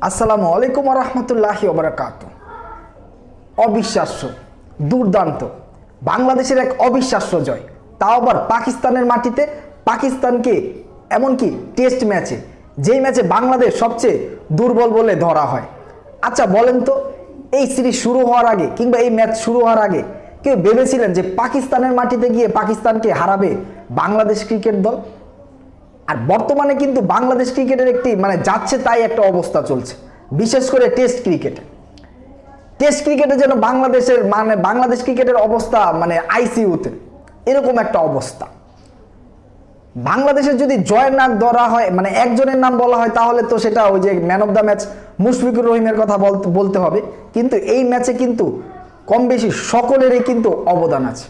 আসসালামু আলাইকুম ওয়া রাহমাতুল্লাহি ওয়া বারাকাতুহু। অবিশ্বাস্য, দুর্দান্ত, বাংলাদেশের এক অবিশ্বাস্য জয়, তাও আবার পাকিস্তানের মাটিতে, পাকিস্তানকে এমনকি টেস্ট ম্যাচে, যেই ম্যাচে বাংলাদেশ সবচেয়ে দুর্বল বলে ধরা হয়। আচ্ছা বলেন তো, এই সিরিজ শুরু হওয়ার আগে কিংবা এই ম্যাচ শুরু হওয়ার আগে কেউ ভেবেছিলেন যে পাকিস্তানের মাটিতে গিয়ে পাকিস্তানকে হারাবে বাংলাদেশ ক্রিকেট দল? আর বর্তমানে কিন্তু বাংলাদেশ ক্রিকেটের একটি যাচ্ছে তাই একটা অবস্থা চলছে, বিশেষ করে টেস্ট ক্রিকেটে যেন বাংলাদেশ ক্রিকেটের অবস্থা আইসিইউতে, এরকম একটা অবস্থা। বাংলাদেশের যদি জয়ের নাম ধরা হয়, একজনের নাম বলা হয়, তাহলে তো সেটা ওই যে man of the match Mushfiqur রহিমের কথা বলতে হবে। কিন্তু এই ম্যাচে কিন্তু কম বেশি সকলেরই কিন্তু অবদান আছে।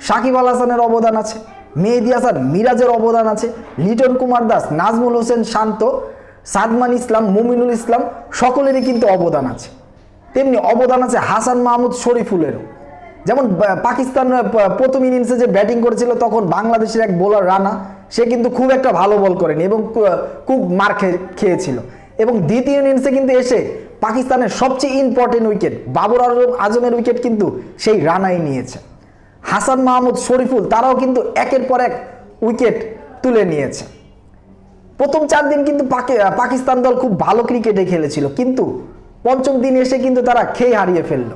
সাকিব আল হাসানের অবদান আছে, মেহেদী হাসান মিরাজের অবদান আছে, লিটন কুমার দাস, নাজমুল হোসেন শান্ত, সাদমান ইসলাম, মুমিনুল ইসলাম, সকলেরই কিন্তু অবদান আছে। তেমনি অবদান আছে হাসান মাহমুদ শরীফুলেরও। যেমন পাকিস্তান প্রথম ইনিংসে যে ব্যাটিং করেছিল, তখন বাংলাদেশের এক বোলার রানা, সে কিন্তু খুব একটা ভালো বল করেনি এবং খুব মার খেয়েছিল। এবং দ্বিতীয় ইনিংসে কিন্তু এসে পাকিস্তানের সবচেয়ে ইম্পর্টেন্ট উইকেট বাবর আজমের উইকেট কিন্তু সেই রানাই নিয়েছে। হাসান মাহমুদ শরীফুল তারাও কিন্তু একের পর এক উইকেট তুলে নিয়েছে। প্রথম 4 দিন কিন্তু পাকিস্তান দল খুব ভালো ক্রিকেটে খেলেছিল, কিন্তু পঞ্চম দিন এসে কিন্তু তারা খেয়ে হারিয়ে ফেললো।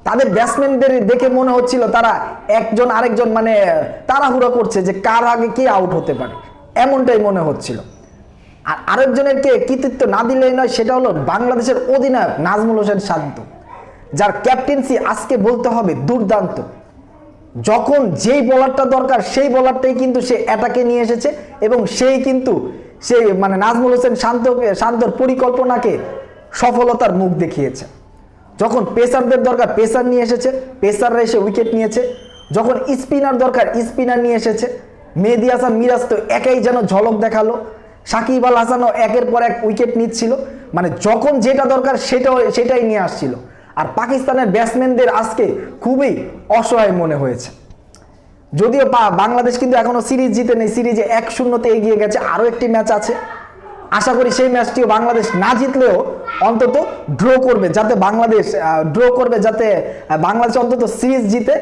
তাদের ব্যাটসম্যানদের দেখে মনে হচ্ছিল তারা একজন আরেকজন তাড়াহুড়ো করছে যে কার আগে কে আউট হতে পারে, এমনটাই মনে হচ্ছিল। আর আরেকজনের কে কৃতিত্ব না দিলেই নয়, সেটা হলো বাংলাদেশের অধিনায়ক নাজমুল হোসেন শান্ত, যার ক্যাপ্টেন্সি আজকে বলতে হবে দুর্দান্ত। যখন যেই বলারটা দরকার সেই বলারটাই কিন্তু সে অ্যাটাকে নিয়ে এসেছে এবং সেই কিন্তু নাজমুল হোসেন শান্তর পরিকল্পনাকে সফলতার মুখ দেখিয়েছে। যখন পেসারদের দরকার পেসার নিয়ে এসেছে, পেসাররা এসে উইকেট নিয়েছে। যখন স্পিনার দরকার স্পিনার নিয়ে এসেছে। মেহেদী হাসান মিরাজ তো একাই যেন ঝলক দেখালো, সাকিব আল হাসানও একের পর এক উইকেট নিচ্ছিল। যখন যেটা দরকার সেটাই নিয়ে আসছিল। আর পাকিস্তানের ব্যাটসম্যানদের আজকে খুবই অসহায় মনে হয়েছে। যদিও বাংলাদেশ কিন্তু এখনো সিরিজ জিতে নেই, সিরিজে 1-0 এগিয়ে গেছে। আরও একটি ম্যাচ আছে, আশা করি সেই ম্যাচটিও বাংলাদেশ না জিতলেও অন্তত ড্র করবে, যাতে বাংলাদেশ অন্তত সিরিজ জিতে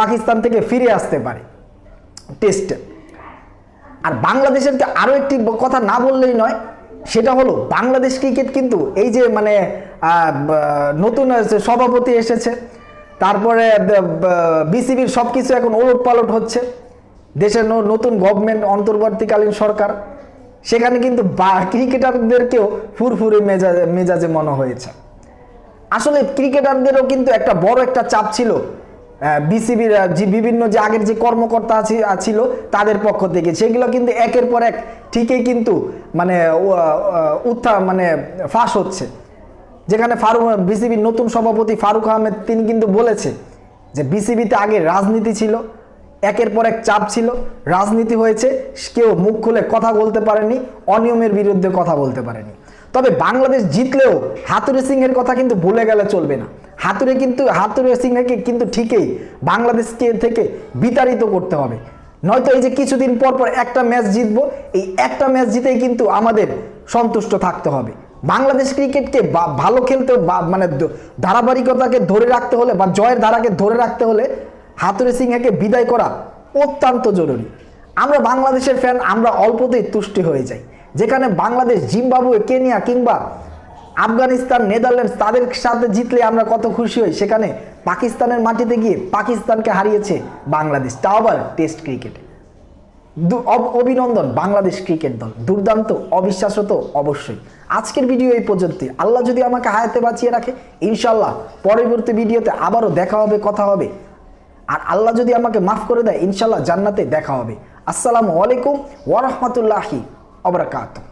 পাকিস্তান থেকে ফিরে আসতে পারে টেস্টে। আর বাংলাদেশের আরও একটি কথা না বললেই নয়, সেটা হলো বাংলাদেশ ক্রিকেট কিন্তু এই যে নতুন সভাপতি এসেছে, তারপরে বিসিবির সব কিছু এখন ওলটপালট হচ্ছে, দেশের নতুন গভর্নমেন্ট, অন্তর্বর্তীকালীন সরকার, সেখানে কিন্তু ক্রিকেটারদেরকেও ফুরফুরে মেজাজে মনে হয়েছে। আসলে ক্রিকেটারদেরও কিন্তু একটা বড় একটা চাপ ছিল বিসিবির যে বিভিন্ন যে আগের যে কর্মকর্তা ছিল তাদের পক্ষ থেকে, সেগুলো কিন্তু একের পর এক ঠিকই কিন্তু ফাঁস হচ্ছে। যেখানে বিসিবির নতুন সভাপতি ফারুক আহমেদ, তিনি কিন্তু বলেছে যে বিসিবিতে আগে রাজনীতি ছিল, একের পর এক চাপ ছিল, রাজনীতি হয়েছে, কেউ মুখ খুলে কথা বলতে পারেনি, অনিয়মের বিরুদ্ধে কথা বলতে পারেনি। তবে বাংলাদেশ জিতলেও হাতুড়ে সিংহের কথা কিন্তু ভুলে গেলে চলবে না। হাতুড়ে সিংহকে কিন্তু ঠিকই বাংলাদেশকে থেকে বিতাড়িত করতে হবে, নয়তো এই যে কিছুদিন পর পর একটা ম্যাচ জিতবো, এই একটা ম্যাচ জিতেই কিন্তু আমাদের সন্তুষ্ট থাকতে হবে। বাংলাদেশ ক্রিকেটকে ভালো খেলতে ধারাবাহিকতাকে ধরে রাখতে হলে বা জয়ের ধারাকে ধরে রাখতে হলে হাতুড়ে সিংহকে বিদায় করা অত্যন্ত জরুরি। আমরা বাংলাদেশের ফ্যান, আমরা অল্পতেই তুষ্টি হয়ে যাই। যেখানে বাংলাদেশ জিম্বাবুয়ে, কেনিয়া কিংবা আফগানিস্তান, নেদারল্যান্ডস তাদের সাথে জিতলে আমরা কত খুশি হই, সেখানে পাকিস্তানের মাটিতে গিয়ে পাকিস্তানকে হারিয়েছে বাংলাদেশ, তাও আবার টেস্ট ক্রিকেটে। অভিনন্দন বাংলাদেশ ক্রিকেট দল, দুর্দান্ত, অবিশ্বাস্য তো অবশ্যই। আজকের ভিডিও এই পর্যন্তই। আল্লাহ যদি আমাকে হায়াতে বাঁচিয়ে রাখে, ইনশাল্লাহ পরবর্তী ভিডিওতে আবারও দেখা হবে, কথা হবে। আর আল্লাহ যদি আমাকে মাফ করে দেয়, ইনশাল্লাহ জান্নাতে দেখা হবে। আসসালামু আলাইকুম ওয়া রাহমাতুল্লাহি ওয়া বারাকাতুহু।